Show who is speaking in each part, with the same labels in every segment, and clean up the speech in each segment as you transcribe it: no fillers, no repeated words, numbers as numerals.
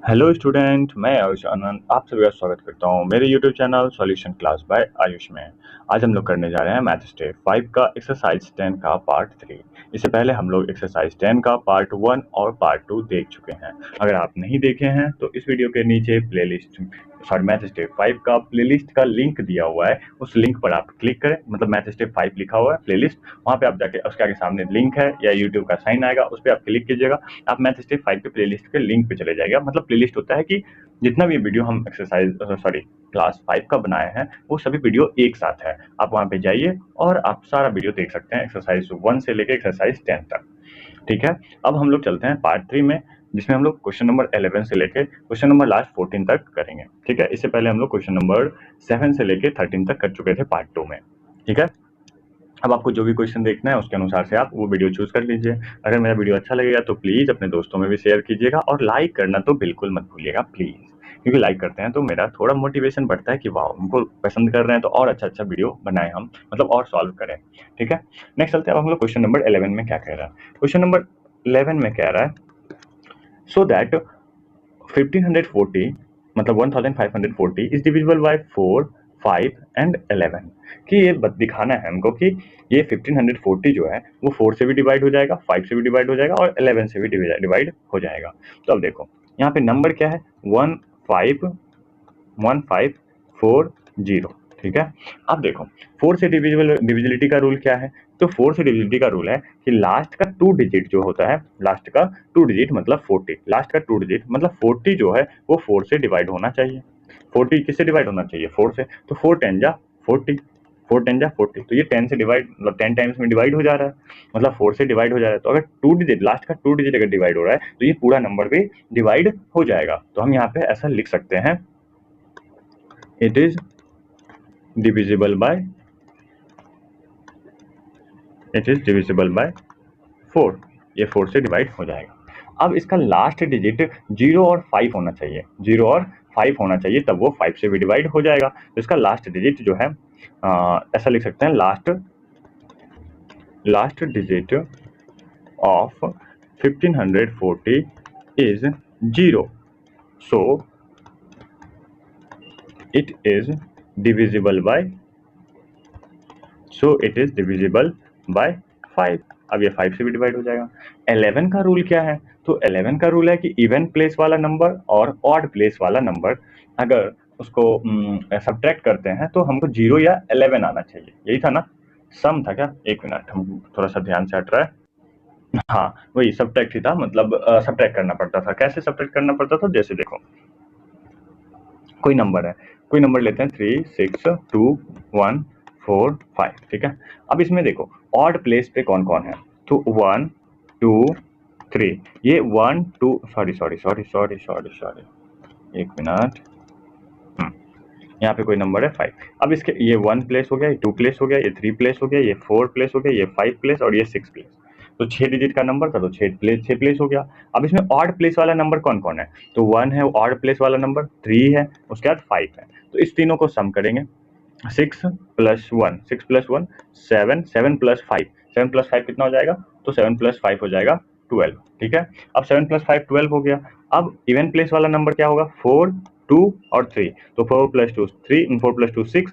Speaker 1: Hello student, मैं आयुष आनंद आप सभी का स्वागत करता हूँ मेरे YouTube channel solution class by Ayush में। आज हम लोग करने जा रहे हैं मैथ स्टेप 5 का एक्सरसाइज 10 का पार्ट 3। इससे पहले हम लोग एक्सरसाइज 10 का पार्ट 1 और पार्ट 2 देख चुके हैं। अगर आप नहीं देखे हैं तो इस वीडियो के नीचे मैथ स्टेप 5 का प्लेलिस्ट का लिंक दिया हुआ है, उस लिंक पर आप क्लिक करें। मतलब मैथ स्टेप 5 लिखा हुआ है प्लेलिस्ट, वहाँ पे आप जाके उसके आगे सामने लिंक है या यूट्यूब का साइन आएगा, उस पर आप क्लिक कीजिएगा। आप मैथ स्टेप 5 के प्लेलिस्ट के लिंक पे चले जाएगा। मतलब प्लेलिस्ट होता है कि जितना भी वीडियो हम क्लास 5 का बनाए हैं वो सभी वीडियो एक साथ है। आप वहाँ पे जाइए और आप सारा वीडियो देख सकते हैं, एक्सरसाइज 1 से लेकर एक्सरसाइज 10 तक। ठीक है, अब हम लोग चलते हैं पार्ट 3 में, जिसमें हम लोग क्वेश्चन नंबर 11 से लेके क्वेश्चन नंबर लास्ट 14 तक करेंगे। ठीक है, इससे पहले हम लोग क्वेश्चन नंबर 7 से लेके 13 तक कर चुके थे पार्ट 2 में। ठीक है, अब आपको जो भी क्वेश्चन देखना है उसके अनुसार से आप वो वीडियो चूज कर लीजिए। अगर मेरा वीडियो अच्छा लगेगा तो प्लीज अपने दोस्तों में भी शेयर कीजिएगा और लाइक करना तो बिल्कुल मत भूलिएगा प्लीज, क्योंकि लाइक करते हैं तो मेरा थोड़ा मोटिवेशन बढ़ता है कि वाह उनको पसंद कर रहे हैं तो और अच्छा वीडियो बनाए हम, मतलब और सॉल्व करें। ठीक है, नेक्स्ट चलते हैं। अब हम लोग क्वेश्चन नंबर 11 में क्या कह रहा है। क्वेश्चन नंबर 11 में कह रहा है सो दैट 1540 मतलब 1540 इज डिविजिबल बाय 4, 5 एंड 11। कि ये दिखाना है हमको कि ये 1540 जो है वो 4 से भी डिवाइड हो जाएगा, 5 से भी डिवाइड हो जाएगा और 11 से भी डिवाइड हो जाएगा। तो अब देखो यहाँ पे नंबर क्या है, 1540। ठीक है, अब देखो 4 से डिविजिबिलिटी का रूल क्या है। तो 4 से डिविजिबिलिटी का रूल है कि लास्ट का 2 डिजिट जो होता है, लास्ट का 2 डिजिट मतलब 40, लास्ट का 2 डिजिट मतलब 40 जो है वो 4 से डिवाइड होना चाहिए। 40 किससे डिवाइड होना चाहिए, 4 से। तो 4 10 जा 40, 4 10 जा 40, तो ये 10 से डिवाइड मतलब 10 टाइम्स में डिवाइड हो जा रहा है, मतलब 4 से डिवाइड हो जा रहा है। तो अगर 2 डिजिट, लास्ट का 2 डिजिट अगर डिवाइड हो रहा है तो ये पूरा नंबर भी डिवाइड हो जाएगा। तो हम यहाँ पे ऐसा लिख सकते हैं, इट इज divisible by 4। ये 4 से डिवाइड हो जाएगा। अब इसका लास्ट डिजिट 0 और 5 होना चाहिए, 0 और 5 होना चाहिए, तब वो 5 से भी डिवाइड हो जाएगा। तो इसका लास्ट डिजिट जो है ऐसा लिख सकते हैं, last digit of 1540 is 0, so it is divisible by 5। अब ये 5 से भी डिवाइड हो जाएगा। 11 का रूल क्या है, तो 11 का रूल है कि इवन प्लेस वाला नंबर और ऑड प्लेस वाला नंबर अगर उसको सब्ट्रैक्ट करते हैं तो हमको 0 या 11 आना चाहिए। यही था ना, सम था क्या, एक मिनट हम थोड़ा सा ध्यान से हट रहा है। हाँ वही सब्ट्रैक्ट ही था, मतलब सब्ट्रैक्ट करना पड़ता था। कैसे सब्ट्रैक्ट करना पड़ता था, जैसे देखो कोई नंबर है, कोई नंबर लेते हैं 3, 6, 2, 1, 4, 5। ठीक है, अब इसमें देखो ऑड प्लेस पे कौन कौन है, तो 1, 2, 3। ये 1, 2 सॉरी एक मिनट, यहाँ पे कोई नंबर है 5। अब इसके ये 1 प्लेस हो गया, ये 2 प्लेस हो गया, ये 3 प्लेस हो गया, ये 4 प्लेस हो गया, ये 5 प्लेस और ये 6 प्लेस। तो 6 डिजिट का नंबर था तो 6 प्लेस हो गया। अब इसमें ऑड प्लेस वाला नंबर कौन कौन है, तो 1 है ऑड प्लेस वाला नंबर, 3 है, उसके बाद 5 है। तो इस तीनों को सम करेंगे, 6 प्लस 1 7, 7 प्लस 5, 7 प्लस 5 कितना हो जाएगा, तो 7 प्लस 5 हो जाएगा 12। ठीक है, अब 7 प्लस 5 12 हो गया। अब इवन प्लेस वाला नंबर क्या होगा, 4, 2 और 3। तो 4 प्लस 2 3, 4 प्लस 2 6,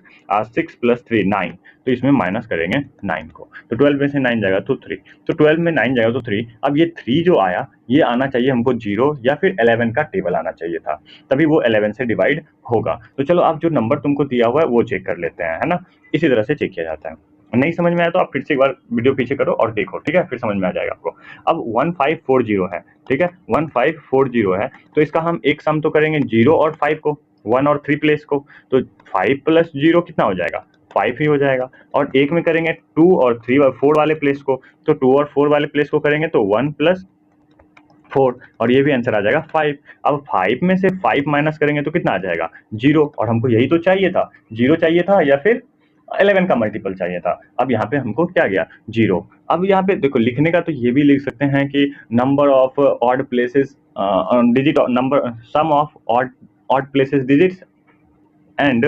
Speaker 1: 6 प्लस 3 9। तो इसमें माइनस करेंगे 9 को, तो 12 में से 9 जाएगा तो 3, तो 12 में 9 जाएगा तो 3। अब ये 3 जो आया ये आना चाहिए हमको 0 या फिर 11 का टेबल आना चाहिए था, तभी वो 11 से डिवाइड होगा। तो चलो आप जो नंबर तुमको दिया हुआ है वो चेक कर लेते हैं, है ना। इसी तरह से चेक किया जाता है। नहीं समझ में आया तो आप फिर से एक बार वीडियो पीछे करो और देखो, ठीक है, फिर समझ में आ जाएगा आपको। अब 1540 है, ठीक है, 1540 है, तो इसका हम एक सम तो करेंगे 0 और 5 को, 1 और 3 प्लेस को। तो 5 प्लस 0 कितना हो जाएगा, 5 ही हो जाएगा। और एक में करेंगे 2 और 3 और 4 वाले प्लेस को, तो 2 और 4 वाले प्लेस को करेंगे तो 1 प्लस 4 और ये भी आंसर आ जाएगा 5। अब 5 में से 5 माइनस करेंगे तो कितना आ जाएगा, 0। और हमको यही तो चाहिए था, 0 चाहिए था या फिर 11 का मल्टीपल चाहिए था। अब यहाँ पे हमको क्या गया, 0। अब यहाँ पे देखो लिखने का तो ये भी लिख सकते हैं कि number of odd places digit number, sum of odd places digits and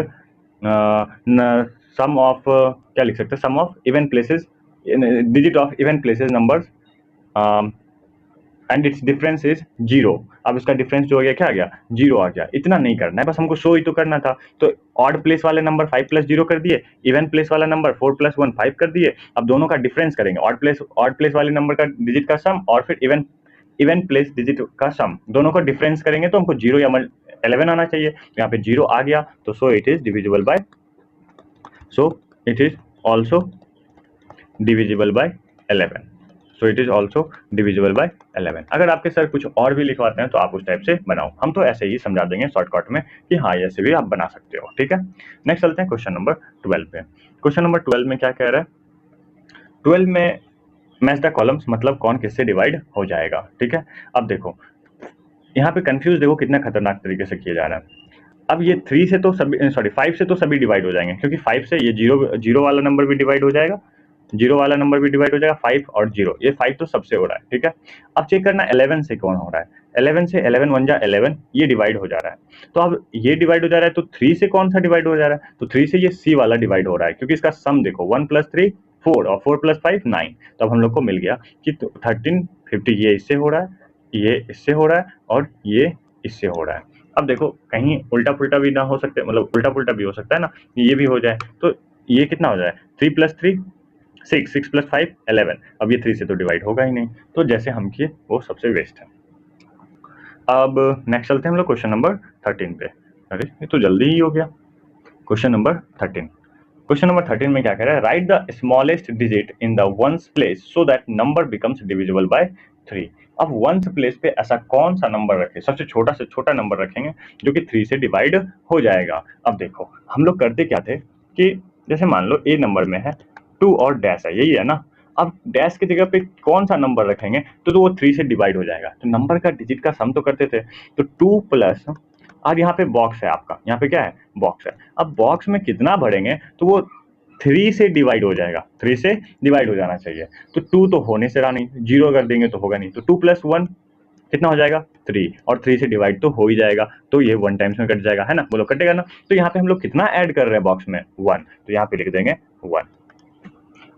Speaker 1: sum of क्या लिख सकते हैं, sum of even places digit of even places numbers and its difference is 0। अब इसका डिफरेंस जो हो गया क्या आ गया, 0 आ गया। इतना नहीं करना है, बस हमको शो ही तो करना था। तो ऑड प्लेस वाले नंबर 5 प्लस 0 कर दिए, इवन प्लेस वाला नंबर 4 प्लस 1 5 कर दिए। अब दोनों का डिफरेंस करेंगे, ऑड प्लेस वाले नंबर का डिजिट का सम और फिर इवन प्लेस डिजिट का सम, दोनों का डिफरेंस करेंगे तो हमको 0 या 11 आना चाहिए। तो यहाँ पे 0 आ गया, तो so it is divisible by, so it is also divisible by 11। So it is also divisible by 11। अगर आपके सर कुछ और भी लिखवाते हैं तो आप उस टाइप से बनाओ, हम तो ऐसे ही समझा देंगे शॉर्टकट में कि हाँ ऐसे भी आप बना सकते हो। ठीक है, नेक्स्ट चलते हैं क्वेश्चन नंबर 12 पे। क्वेश्चन नंबर 12 में क्या कह रहा है, 12 में मैच द कॉलम्स, मतलब कौन किससे डिवाइड हो जाएगा। ठीक है, अब देखो यहाँ पे कंफ्यूज देखो कितना खतरनाक तरीके से किया जा रहा है। अब ये 3 से तो सभी, सॉरी 5 से तो सभी डिवाइड हो जाएंगे, क्योंकि 5 से ये जीरो वाला नंबर भी डिवाइड हो जाएगा, 0 वाला नंबर भी डिवाइड हो जाएगा, 5 और 0, ये 5 तो सबसे हो रहा है। ठीक है, अब चेक करना 11 से कौन हो रहा है। 11 से 11 1 जा 11, ये डिवाइड हो जा रहा है। तो अब ये डिवाइड हो जा रहा है, तो 3 से कौन सा डिवाइड हो जा रहा है, तो 3 से ये C वाला डिवाइड हो रहा है, क्योंकि इसका सम देखो 1 + 3 4 और 4 + 5 9। तो अब हम लोग को मिल गया कि 13 50, ये इससे हो रहा है, ये इससे हो रहा है और ये इससे हो रहा है। अब देखो कहीं उल्टा पुल्टा भी ना हो सकते, मतलब उल्टा पुल्टा भी हो सकता है ना, ये भी हो जाए, तो ये कितना हो जाए 3 + 3 6, 6 + 5 11। अब ये 3 से तो डिवाइड होगा ही नहीं, तो जैसे हम किए वो सबसे वेस्ट है। अब नेक्स्ट चलते हैं हम लोग क्वेश्चन नंबर 13 पे। अरे ये तो जल्दी ही हो गया। क्वेश्चन नंबर 13, क्वेश्चन नंबर 13 में क्या कह रहा है, right the smallest digit in the ones place so that number becomes divisible by 3। अब वंस प्लेस पे ऐसा कौन सा नंबर रखें, सबसे छोटा से छोटा नंबर रखेंगे जो कि 3 से डिवाइड हो जाएगा। अब देखो हम लोग करते क्या थे कि जैसे मान लो ए नंबर में है 2 और डैश है, यही है ना। अब डैश की जगह पे कौन सा नंबर रखेंगे तो वो 3 से डिवाइड हो जाएगा। तो नंबर का डिजिट का सम तो करते थे, तो 2 प्लस, अब यहाँ पे बॉक्स है आपका, यहाँ पे क्या है बॉक्स है। अब बॉक्स में कितना भरेंगे तो वो 3 से डिवाइड हो जाएगा, 3 से डिवाइड हो जाना चाहिए। तो 2 तो होने से रहा नहीं, 0 कर देंगे तो होगा नहीं, तो 2 + 1 कितना हो जाएगा 3, और 3 से डिवाइड तो हो ही जाएगा, तो ये 1 टाइम्स में कट जाएगा, है ना, बोलो कटेगा ना। तो यहाँ पे हम लोग कितना ऐड कर रहे हैं बॉक्स में 1, तो यहाँ पे लिख देंगे 1।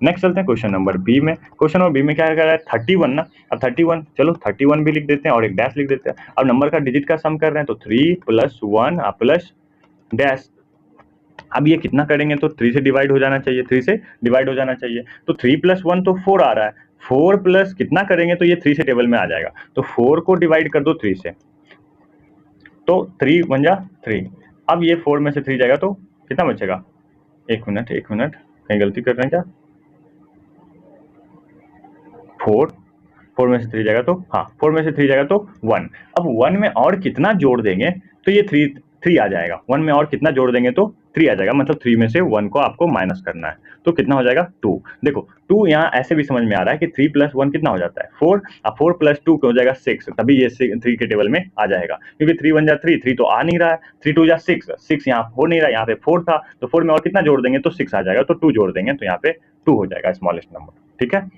Speaker 1: नेक्स्ट चलते हैं क्वेश्चन नंबर बी में। क्वेश्चन नंबर बी में क्या कर रहा है 31 ना। अब 31, चलो 31 भी लिख देते हैं और एक डैश लिख देते हैं। अब नंबर का डिजिट का सम कर रहे हैं, तो 3 + 1 प्लस डैश। अब ये कितना करेंगे तो 3 से डिवाइड हो जाना चाहिए, 3 से डिवाइड हो जाना चाहिए। तो 3 + 1 तो 4 आ रहा है, 4 प्लस कितना करेंगे तो ये 3 से टेबल में आ जाएगा। तो 4 को डिवाइड कर दो 3 से, तो 3 1 जा 3। अब ये 4 में से 3 जाएगा तो कितना बचेगा, एक मिनट कहीं गलती कर रहे हैं क्या, 4 में से 3 जाएगा तो, हाँ 4 में से 3 जाएगा तो 1। अब 1 में और कितना जोड़ देंगे तो ये 3 आ जाएगा, 1 में और कितना जोड़ देंगे तो 3 आ जाएगा, मतलब 3 में से 1 को आपको माइनस करना है, तो कितना हो जाएगा 2। देखो 2 यहाँ ऐसे भी समझ में आ रहा है कि 3 + 1 कितना हो जाता है 4, अब 4 + 2 हो जाएगा 6, तभी ये 3 के टेबल में आ जाएगा, क्योंकि 3 1 जा 3, 3 तो आ नहीं रहा है, 3 2 जा 6, 6 यहाँ हो नहीं रहा, यहाँ पे 4 था, तो 4 में और कितना जोड़ देंगे तो 6 आ जाएगा, तो 2 जोड़ देंगे तो यहाँ पे 2 हो जाएगा स्मॉलेस्ट नंबर। ठीक है,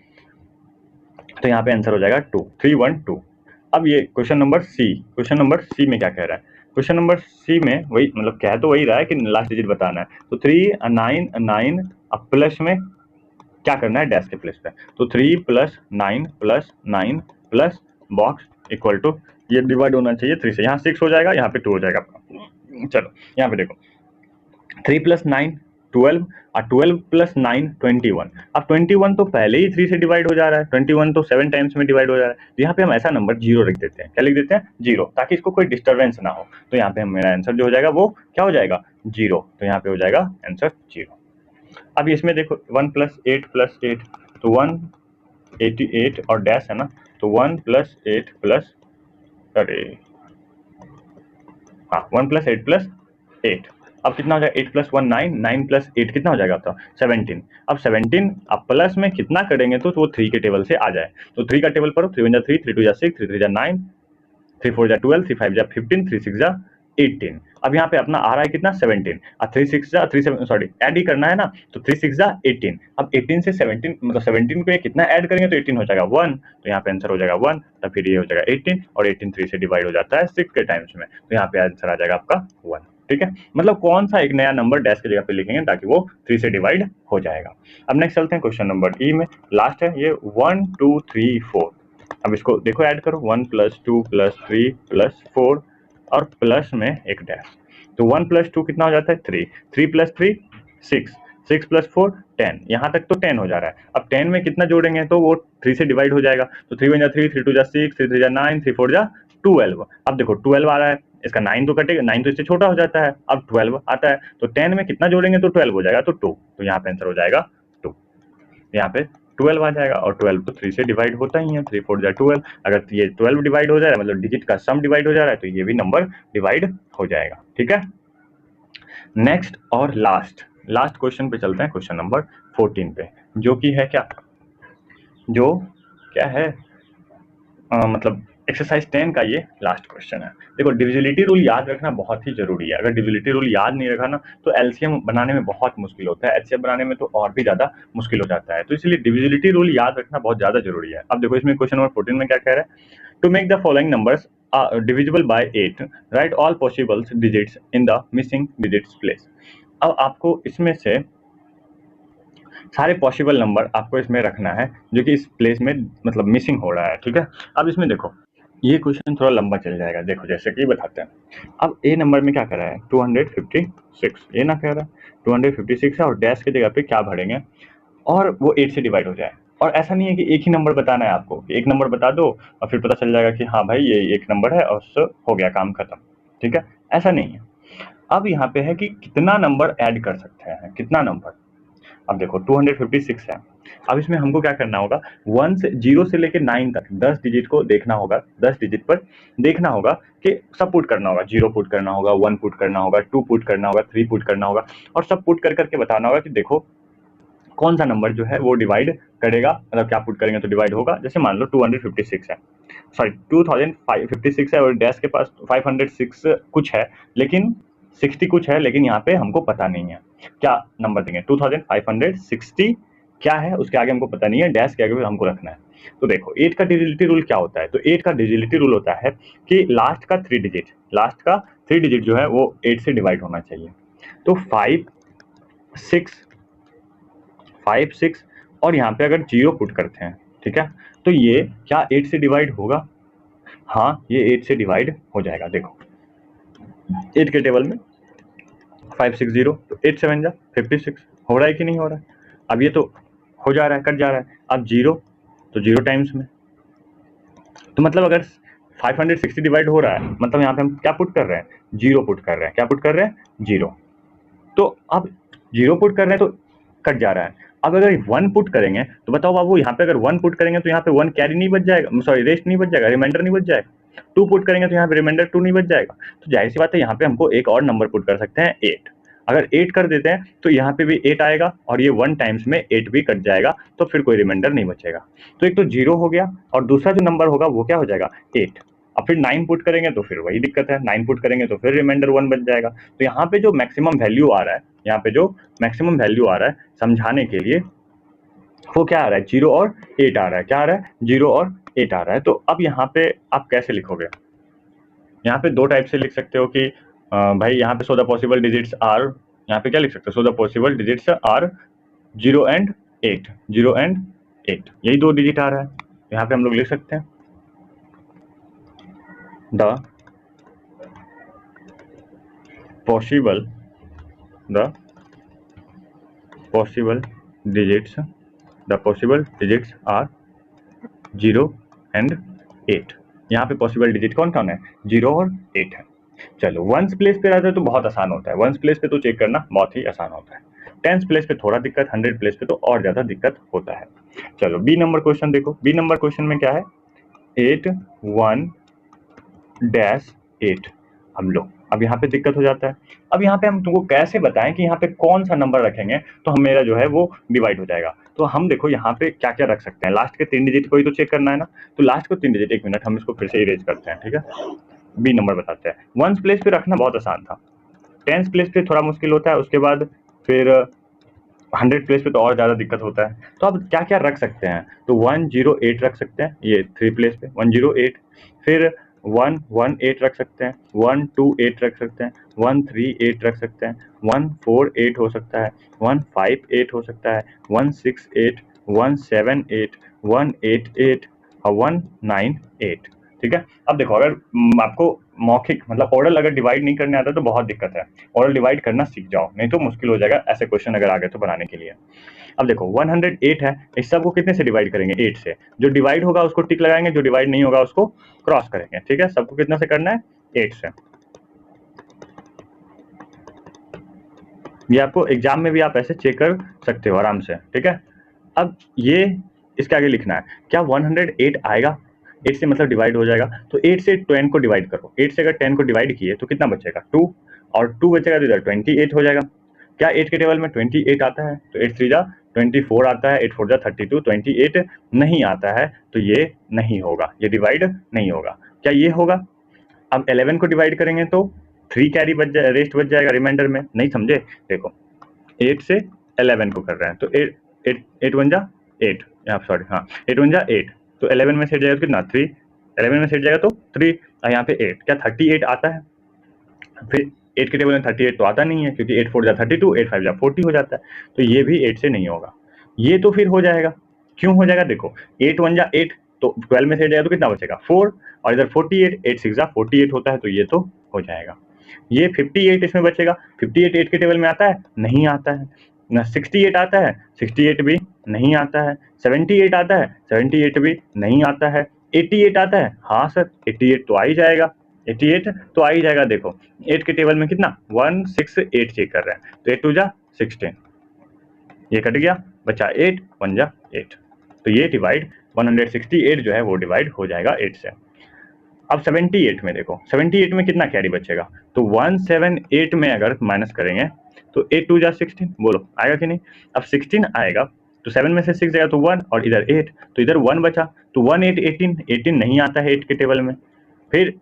Speaker 1: तो यहाँ पे आंसर हो जाएगा 2, 3 1 2। अब ये क्वेश्चन नंबर सी में क्या कह रहा है, क्वेश्चन नंबर सी में वही, मतलब कह तो वही रहा है कि लास्ट डिजिट बताना है। तो 3 9 9, अब प्लस में क्या करना है डैश के प्लेस पे, तो 3 + 9 + 9 प्लस बॉक्स इक्वल टू, ये डिवाइड होना चाहिए 3 से, यहाँ 6 हो जाएगा, यहाँ पे 2 हो जाएगा आपका। चलो यहाँ पे देखो 3 + 9 12 और 12 + 9 21। अब 21 तो पहले ही 3 से डिवाइड हो जा रहा है, 21 तो 7 टाइम्स में डिवाइड हो जा रहा है, तो यहाँ पे हम ऐसा नंबर 0 लिख देते हैं। क्या लिख देते हैं 0, ताकि इसको कोई डिस्टर्बेंस ना हो। तो यहाँ पे मेरा आंसर जो हो जाएगा वो क्या हो जाएगा 0, तो यहाँ पे हो जाएगा आंसर 0। अब इसमें देखो 1 + 8 + 8, तो 188 और डैश है ना, तो 1 + 8 प्लस, अरे हाँ 1 + 8 + 8, अब कितना हो जाएगा 8 + 1 9, 9 + 8 कितना हो जाएगा आपका 17। अब 17 अब प्लस में कितना करेंगे तो वो 3 के टेबल से आ जाए, तो 3 का टेबल पढ़ो, 3 1 जा 3, 3 2 जा 6, 3 3 जा 9, 3 4 जा 12, 3 5 जा 15, 3 6 जा 18। अब यहाँ पे अपना आ रहा है कितना 17, और 3 6 जा 3 7, सॉरी ऐड ही करना है ना, तो 3 6 जा 18। अब 18 से 17, मतलब 17 को ये कितना ऐड करेंगे तो 18 हो जाएगा 1, तो यहाँ पे आंसर हो जाएगा 1, तो फिर ये हो जाएगा 18, और 18 3 से डिवाइड हो जाता है 6 के टाइम्स में, तो यहाँ पे आंसर आ जाएगा आपका 1। ठीक है, मतलब कौन सा एक नया नंबर डैश की जगह पे लिखेंगे ताकि वो 3 से डिवाइड हो जाएगा। अब नेक्स्ट चलते हैं क्वेश्चन नंबर ई में, लास्ट है ये 1 2 3 4। अब इसको देखो ऐड करो, 1 + 2 + 3 + 4 और प्लस में एक डैश, तो 1 + 2 कितना हो जाता है 3, 3 + 3 6, 6 + 4 10, यहाँ तक तो 10 हो जा रहा है। अब 10 में कितना जोड़ेंगे तो वो 3 से डिवाइड हो जाएगा, तो 3 × 1 = 3, 3 × 2 = 6, 3 × 3 = 9, 3 × 4 = 12। अब देखो 12 आ रहा है, इसका 9 तो कटेगा, 9 तो इससे छोटा हो जाता है, अब 12 आता है, तो 10 में कितना जोड़ेंगे तो 12 हो जाएगा, तो 2, तो यहाँ पे आंसर हो जाएगा 2, यहाँ पे 12 आ जाएगा, और 12 तो 3 से डिवाइड होता ही है, 3 × 4 = 12, अगर ये 12 डिवाइड हो जा रहा है मतलब डिजिट का सम डिवाइड हो जा रहा है, तो ये भी नंबर डिवाइड हो जाएगा। ठीक है, नेक्स्ट और लास्ट क्वेश्चन पे चलते हैं, क्वेश्चन नंबर 14 पे, जो कि है जो क्या है मतलब एक्सरसाइज 10 का ये लास्ट क्वेश्चन है। देखो डिविजिबिलिटी रूल याद रखना बहुत ही जरूरी है, अगर डिविजिबिलिटी रूल याद नहीं रखा ना तो एलसीएम बनाने में बहुत मुश्किल होता है, एचसीएफ बनाने में तो और भी ज्यादा मुश्किल हो जाता है, तो इसलिए डिविजिबिलिटी रूल याद रखना बहुत ज्यादा जरूरी है। अब देखो इसमें क्वेश्चन नंबर 14 में क्या कह रहा है, to make the following numbers divisible by 8 right all possible digits in the missing digits place. अब आपको इसमें से सारे पॉसिबल नंबर आपको इसमें रखना है जो कि इस प्लेस में मतलब मिसिंग हो रहा है। ठीक है, अब इसमें देखो ये क्वेश्चन थोड़ा लंबा चल जाएगा, देखो जैसे कि बताते हैं। अब ए नंबर में क्या कर रहा है 256, ये ना कह रहा है 256 है और डैश की जगह पे क्या भरेंगे और वो 8 से डिवाइड हो जाए, और ऐसा नहीं है कि एक ही नंबर बताना है आपको, एक नंबर बता दो और फिर पता चल जाएगा कि हाँ भाई ये एक नंबर है और उससे हो गया काम खत्म। ठीक है, ऐसा नहीं है। अब यहाँ पे है कि कितना नंबर ऐड कर सकते हैं, कितना नंबर। अब देखो 256 है, अब इसमें हमको क्या करना होगा 0 से लेके 9 तक 10 डिजिट को देखना होगा, 10 डिजिट पर देखना होगा कि सब पुट करना होगा, 0 पुट करना होगा, 1 पुट करना होगा, 2 पुट करना होगा, 3 पुट करना होगा, और सब पुट कर करके बताना होगा कि देखो कौन सा नंबर जो है वो डिवाइड करेगा, मतलब क्या पुट करेंगे तो डिवाइड होगा। जैसे मान लो 256 है, सॉरी 2056 है और डैश के पास 506 कुछ है, लेकिन 60 कुछ है, लेकिन यहाँ पे हमको पता नहीं है क्या नंबर देंगे। 2560 क्या है उसके आगे हमको पता नहीं है, डैश के आगे हमको रखना है। तो देखो 8 का डिजिलिटी रूल क्या होता है, तो 8 का डिजिलिटी रूल होता है कि लास्ट का 3 डिजिट जो है वो 8 से डिवाइड होना चाहिए। तो 5 6 और यहाँ पे अगर 0 पुट करते हैं, ठीक है, तो ये क्या 8 से डिवाइड होगा, हाँ ये 8 से डिवाइड हो जाएगा। देखो 8 के टेबल में 560 तो 8 7 जा 56 हो रहा है कि नहीं हो रहा है, अब ये तो हो जा रहा है, कट जा रहा है। अब 0 तो 0 टाइम्स में, तो मतलब अगर 560 डिवाइड हो रहा है मतलब यहाँ पे हम क्या पुट कर रहे हैं 0 पुट कर रहे हैं, क्या पुट कर रहे हैं 0, तो अब 0 पुट कर रहे हैं तो कट जा रहा है। अब अगर 1 पुट करेंगे तो बताओ बाबू यहाँ पे अगर 1 पुट करेंगे तो यहाँ पे 1 कैरी नहीं बच जाएगा, सॉरी रेस्ट नहीं बच जाएगा, रिमाइंडर नहीं बच जाएगा। 2 पुट करेंगे तो यहाँ पे रिमाइंडर 2 नहीं बच जाएगा, तो जाहिर सी बात है यहाँ पे हमको एक और नंबर पुट कर सकते हैं 8। अगर 8 कर देते हैं तो यहाँ पे भी 8 आएगा और ये 1 टाइम्स में 8 भी कट जाएगा, तो फिर कोई रिमाइंडर नहीं बचेगा। तो एक तो 0 हो गया और दूसरा जो नंबर होगा वो क्या हो जाएगा 8। अब फिर 9 पुट करेंगे तो फिर वही दिक्कत है, 9 पुट करेंगे तो फिर रिमाइंडर 1 बच जाएगा। तो यहाँ पे जो मैक्सिमम वैल्यू आ रहा है, यहाँ पे जो मैक्सिमम वैल्यू आ रहा है समझाने के लिए वो क्या आ रहा है 0 और 8 आ रहा है, क्या आ रहा है 0 और 8 आ रहा है। तो अब यहाँ पे आप कैसे लिखोगे, यहाँ पे 2 टाइप से लिख सकते हो कि भाई यहाँ पे so the possible digits are, यहाँ पे क्या लिख सकते हो so the possible digits are 0 and 8, 0 and 8, यही 2 डिजिट आ रहा है, यहाँ पे हम लोग लिख सकते हैं the possible digits are 0 and 8। यहाँ पे पॉसिबल डिजिट कौन कौन है 0 और 8 है। चलो वंस प्लेस पे रहता है तो बहुत आसान होता है, वंस प्लेस पे तो चेक करना बहुत ही आसान होता है, टेंस प्लेस पे थोड़ा दिक्कत, 100 प्लेस पे तो और ज्यादा दिक्कत होता है। चलो बी नंबर क्वेश्चन देखो, बी नंबर क्वेश्चन में क्या है 8 1 8। हम लोग अब यहाँ पे दिक्कत हो जाता है, अब यहाँ पे हम तुमको कैसे बताएं कि यहाँ पे कौन सा नंबर रखेंगे तो हम मेरा जो है वो डिवाइड हो जाएगा। तो हम देखो यहाँ पे क्या क्या रख सकते हैं, लास्ट के 3 डिजिट को ही तो चेक करना है ना, तो लास्ट को 3 डिजिट, 1 मिनट हम इसको फिर से इरेज करते हैं। ठीक है, बी नंबर बताते हैं। वंस प्लेस पे रखना बहुत आसान था, टेंस प्लेस पे थोड़ा मुश्किल होता है, उसके बाद फिर 100 प्लेस पे तो और ज्यादा दिक्कत होता है। तो अब क्या क्या रख सकते हैं, तो 108 रख सकते हैं, ये 3 प्लेस पे 108, फिर 118 रख सकते हैं, 128 रख सकते हैं, 138 रख सकते हैं, 148 हो सकता है, 158 हो सकता है, 168, 178, 188 और 198। ठीक है। अब देखो अगर आपको मौखिक मतलब ओरल अगर डिवाइड नहीं करने आता तो बहुत दिक्कत है, ओरल डिवाइड करना सीख जाओ, नहीं तो मुश्किल हो जाएगा ऐसे क्वेश्चन अगर आगे तो बनाने के लिए। अब देखो 108 है, इस सबको कितने से डिवाइड करेंगे? 8 से। जो डिवाइड होगा उसको टिक लगाएंगे, जो डिवाइड नहीं होगा उसको क्रॉस करेंगे। ठीक है, सबको कितना से करना है? 8 से। ये आपको एग्जाम में भी आप ऐसे चेक कर सकते हो आराम से। ठीक है, अब ये इसके आगे लिखना है क्या 108 आएगा? 8 से मतलब डिवाइड हो जाएगा, तो 8 से 10 को डिवाइड करो। 8 से अगर 10 को डिवाइड किए तो कितना बचेगा? 2, और 2 बचेगा तो इधर 28 हो जाएगा। क्या 8 के टेबल में 28 आता है? तो 8 3 जा 24 आता है, 8 4 जा 32, 28 नहीं आता है, तो ये नहीं होगा, ये डिवाइड नहीं होगा। क्या ये होगा? अब 11 को डिवाइड करेंगे तो 3 कैरी बच जाए, रेस्ट बच जाएगा रिमाइंडर में। नहीं समझे? देखो 8 से 11 को कर रहे हैं तो 8 1 जा 8, यहाँ सॉरी हाँ 8 1 जा 8, तो 11 में सेट जाएगा तो कितना? 3, 11 में सेट जाएगा तो 3, और यहाँ पे 8। क्या 38 आता है? फिर 8 के टेबल में 38 तो आता नहीं है, क्योंकि 8 4 जा 32, 8 5 जा 40 हो जाता है, तो ये भी 8 से नहीं होगा। ये तो फिर हो जाएगा, क्यों हो जाएगा? देखो 8 1 जा 8, तो 12 में सेट जाएगा तो कितना बचेगा? 4, और इधर 48, 8 6 जा 48 होता है, तो ये तो हो जाएगा। ये 58 इसमें बचेगा। 58 8 के टेबल में आता है? नहीं आता है। ना 68 आता है? 68 भी नहीं आता है। 78 आता है? 78 भी नहीं आता है। 88 आता है? हाँ सर 88 तो आ ही जाएगा, 88 तो आ ही जाएगा। देखो 8 के टेबल में कितना? 168 चेक कर रहे हैं, तो 8 2 जा 16, ये कट गया, बचा 8 1 जा 8, तो ये डिवाइड 168 जो है वो डिवाइड हो जाएगा 8 से। अब 78 में देखो, 78 में कितना कैरी बचेगा? तो 178 में अगर माइनस करेंगे तो 8 2 जा 16, बोलो आएगा कि नहीं? अब 16 आएगा तो 7 में से 6 जाएगा तो 1, और इधर 8, तो इधर 1 बचा, तो 1 8 18, 18 नहीं आता है 8 के टेबल में। फिर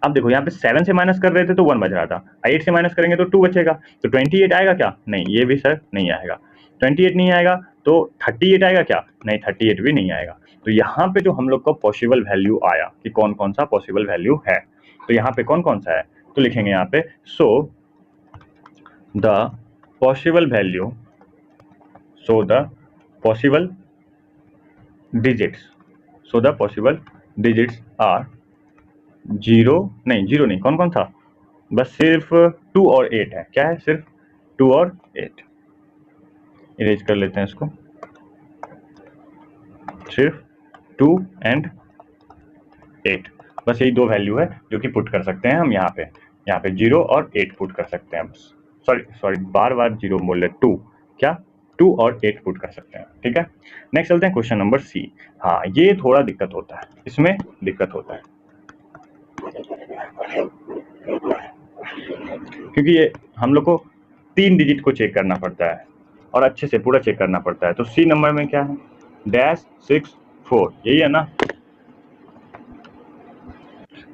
Speaker 1: अब देखो यहाँ पे 7 से माइनस कर रहे थे तो 1 बच रहा था, 8 से माइनस करेंगे तो 2 बचेगा, तो 28 आएगा क्या? नहीं, ये भी सर नहीं आएगा। 28 नहीं आएगा तो 38 आएगा क्या? नहीं, 38 भी नहीं आएगा। तो यहाँ पे जो हम लोग का पॉसिबल वैल्यू आया कि कौन कौन सा पॉसिबल वैल्यू है, तो यहाँ पे कौन कौन सा है, तो लिखेंगे यहाँ पे so the possible value, so the possible digits, so the possible digits are 0 नहीं, कौन कौन था? बस सिर्फ 2 और 8 है। क्या है? सिर्फ 2 और 8। इरेज कर लेते हैं इसको, सिर्फ 2 एंड 8, बस यही दो वैल्यू है जो कि पुट कर सकते हैं हम यहाँ पे 0 और 8 पुट कर सकते हैं। बस सॉरी बार 0 बोल रहे, 2 क्या 2 और 8 पुट कर सकते हैं। ठीक है, नेक्स्ट चलते हैं क्वेश्चन नंबर सी। हाँ, ये थोड़ा दिक्कत होता है, इसमें दिक्कत होता है क्योंकि ये हम लोग को 3 डिजिट को चेक करना पड़ता है और अच्छे से पूरा चेक करना पड़ता है। तो सी नंबर में क्या है? -64, यही है ना?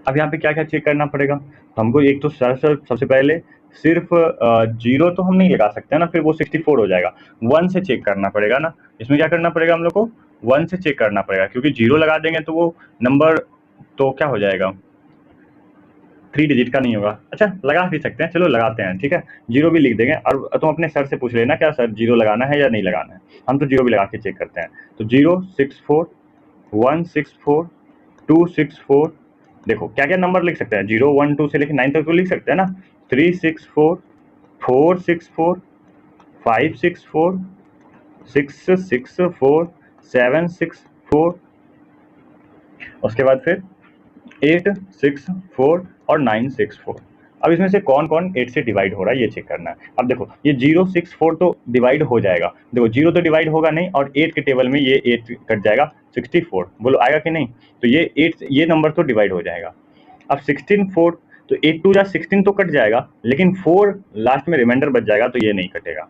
Speaker 1: अब यहाँ पे क्या क्या चेक करना पड़ेगा? तो हमको एक तो सबसे पहले सिर्फ 0 तो हम नहीं लगा सकते ना, फिर वो 64 हो जाएगा। 1 से चेक करना पड़ेगा ना, इसमें क्या करना पड़ेगा हम लोग को? 1 से चेक करना पड़ेगा, क्योंकि 0 लगा देंगे तो वो नंबर तो क्या हो जाएगा? 3 डिजिट का नहीं होगा। अच्छा लगा भी सकते हैं, चलो लगाते हैं। ठीक है, 0 भी लिख देंगे, और तुम अपने सर से पूछ लेना क्या सर 0 लगाना है या नहीं लगाना है। हम तो 0 भी लगा के चेक करते हैं। तो 0 64 164 264, देखो क्या क्या नंबर लिख सकते हैं, 0 1 2 से लेकर 9 तक तो लिख सकते हैं ना। 364 464 564 664 764, उसके बाद फिर 864 और 964। अब इसमें से कौन कौन 8 से डिवाइड हो रहा है ये चेक करना है। अब देखो ये 064 तो डिवाइड हो जाएगा, देखो 0 तो डिवाइड होगा नहीं, और 8 के टेबल में ये 8 कट जाएगा, 64, बोलो आएगा कि नहीं? तो ये 8 ये नंबर तो डिवाइड हो जाएगा। अब 16 4, तो 8 2 जा 16 तो कट जाएगा, लेकिन 4 लास्ट में रिमाइंडर बच जाएगा, तो ये नहीं कटेगा।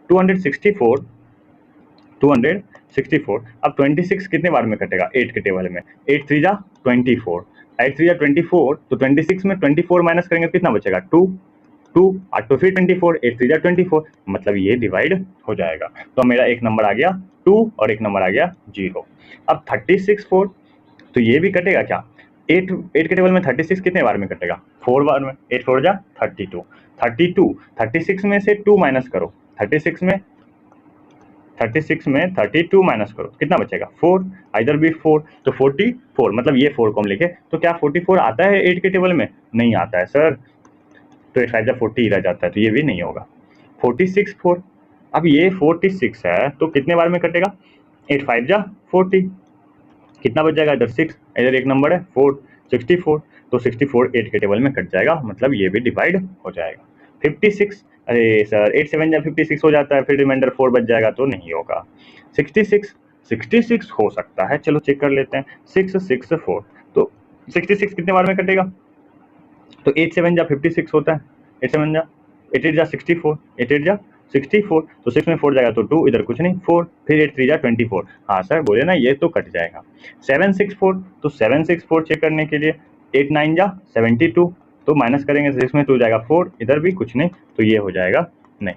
Speaker 1: 264 अब 26 कितने बार में कटेगा? 8 के टेबल में, 8 3 जा 24, 8 3 जा 24, तो 26 में 24 माइनस करेंगे कितना बचेगा? 2 8 तो फिर 24, 8 3 जा 24, मतलब ये डिवाइड हो जाएगा। तो मेरा एक नंबर आ गया 2 और एक नंबर आ गया 0। अब 36 4, तो ये भी कटेगा क्या? 8 के टेबल में 36 कितने बार में कटेगा? 4 बार में, 8 4 जा 32, 36 में से 2 माइनस करो, 36 में 36 में 32 माइनस करो, कितना बचेगा 4, इधर भी 4, तो 44, मतलब ये 4 को हम लिखे तो क्या 44 आता है 8 के टेबल में? नहीं आता है सर, तो 8 5 40 ही रह जाता है, तो ये भी नहीं होगा। 46 4, अब ये 46 है तो कितने बार में कटेगा? 8 5 जा 40, कितना बच जाएगा? इधर 6, इधर एक नंबर है 4, 64, तो 64 8 के टेबल में कट जाएगा, मतलब ये भी डिवाइड हो जाएगा। 56, अरे सर 8 7 जा 56 हो जाता है, फिर रिमाइंडर 4 बच जाएगा, तो नहीं होगा। 66 हो सकता है, चलो चेक कर लेते हैं। 6 6 4, तो 66 कितने बार में कटेगा? तो 8 7 जा 56 होता है, 8 7 जा 8 8 जा 64, 8 8 जा 64, तो 6 में 4 जाएगा तो 2, इधर कुछ नहीं 4, फिर 8 3 जा 24। हाँ सर बोले ना, ये तो कट जाएगा। 7 6 4, तो 7 6 4 चेक करने के लिए 8 9 जा 72, तो माइनस करेंगे 6 में 2 जाएगा 4, इधर भी कुछ नहीं, तो ये हो जाएगा नहीं।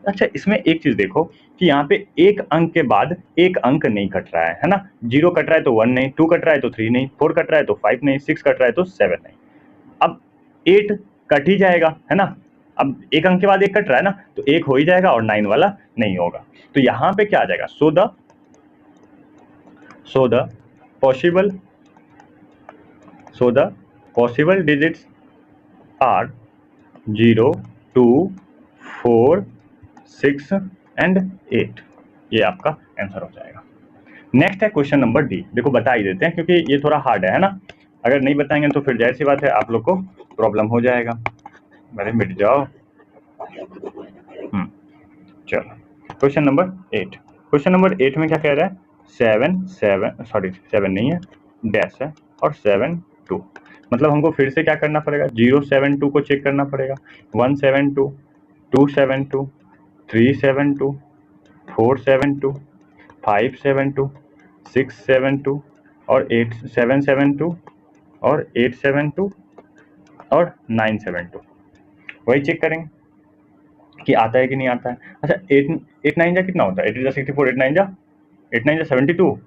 Speaker 1: अच्छा, इसमें एक चीज देखो कि यहाँ पे एक अंक के बाद एक अंक नहीं कट रहा है ना। 0 कट रहा है तो 1 नहीं, 2 कट रहा है तो 3 नहीं, 4 कट रहा है तो 5 नहीं, 6 कट रहा है तो 7 नहीं। अब 8 कट ही जाएगा है ना, अब एक अंक के बाद एक कट रहा है ना, तो 1 हो ही जाएगा और 9 वाला नहीं होगा। तो यहाँ पे क्या आ जाएगा? So the possible digits are 0 2 4 6 and 8, ये आपका आंसर हो जाएगा। नेक्स्ट है क्वेश्चन नंबर डी। देखो बता ही देते हैं क्योंकि ये थोड़ा हार्ड है ना, अगर नहीं बताएंगे तो फिर जाहिर सी बात है आप लोग को प्रॉब्लम हो जाएगा। अरे मिट जाओ। चलो क्वेश्चन नंबर 8। क्वेश्चन नंबर 8 में क्या कह रहा है? 7 नहीं है, डैश है और 7 2, मतलब हमको फिर से क्या करना पड़ेगा? 0 7 2 को चेक करना पड़ेगा। 1 7 2, 2 7 2, 3 7 2, 4 7 2, 5 7 2, 6 7 2 और 8 7 7 2 और 8 7 2 और 9 7 2, वही चेक करेंगे कि आता है कि नहीं आता है। अच्छा 8 9 जा कितना होता है? 8 जा 64, 8 9 जा 72,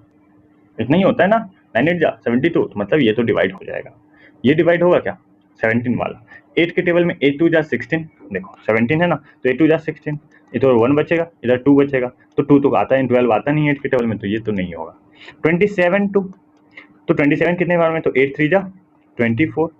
Speaker 1: इतना ही होता है ना। 9 8 जा 72, तो मतलब ये तो डिवाइड हो जाएगा। ये डिवाइड होगा क्या? 17 वाला। 8 के टेबल में 8 2 जा 16, देखो 17 है ना, तो 8 2 जा 16, इधर 1 बचेगा, इधर 2 बचेगा, तो 2 तो आता है, 12 आता नहीं 8 के टेबल में, तो ये तो नहीं होगा। 27 2, तो 27 कितने बार में? तो 8 3 जा 24,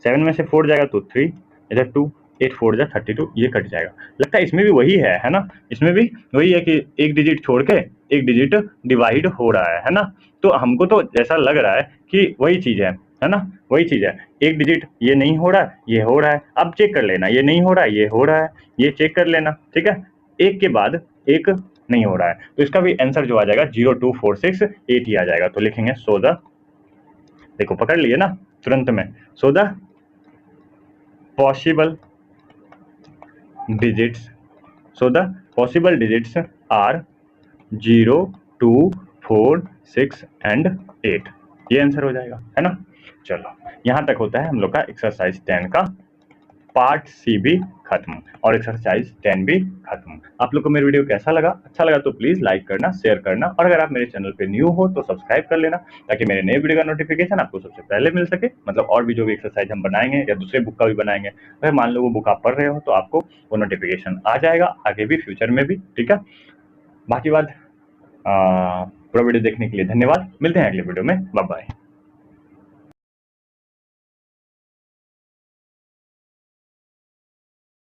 Speaker 1: 7 में से 4 जाएगा तो 3, इधर 2, 8 4 जा 32, ये कट जाएगा। लगता है इसमें भी वही है ना, इसमें भी वही है कि एक डिजिट छोड़ के एक डिजिट डिवाइड हो रहा है ना। तो हमको तो ऐसा लग रहा है कि वही चीज है ना, वही चीज है। एक डिजिट ये नहीं हो रहा, ये हो रहा है, अब चेक कर लेना, ये नहीं हो रहा, ये हो रहा है, ये चेक कर लेना, ठीक है। एक के बाद एक नहीं हो रहा है, तो इसका भी आंसर जो आ जाएगा 0 2 4 6 8 ही आ जाएगा। तो लिखेंगे सो द, देखो पकड़ लिए ना तुरंत में, so the possible digits are 0 2 4 6 and 8, ये आंसर हो जाएगा है ना। चलो यहाँ तक होता है हम लोग का एक्सरसाइज 10 का पार्ट सी भी खत्म और एक्सरसाइज 10 भी खत्म। आप लोग को मेरी वीडियो कैसा लगा? अच्छा लगा तो प्लीज लाइक करना, शेयर करना, और अगर आप मेरे चैनल पे न्यू हो तो सब्सक्राइब कर लेना, ताकि मेरे नए वीडियो का नोटिफिकेशन आपको सबसे पहले मिल सके। मतलब और भी जो भी एक्सरसाइज हम बनाएंगे या दूसरे बुक का भी बनाएंगे, अगर मान लो वो बुक आप पढ़ रहे हो तो आपको वो नोटिफिकेशन आ जाएगा आगे भी, फ्यूचर में भी, ठीक है। बाकी बात, पूरा वीडियो देखने के लिए धन्यवाद, मिलते हैं अगले वीडियो में, बाय बाय।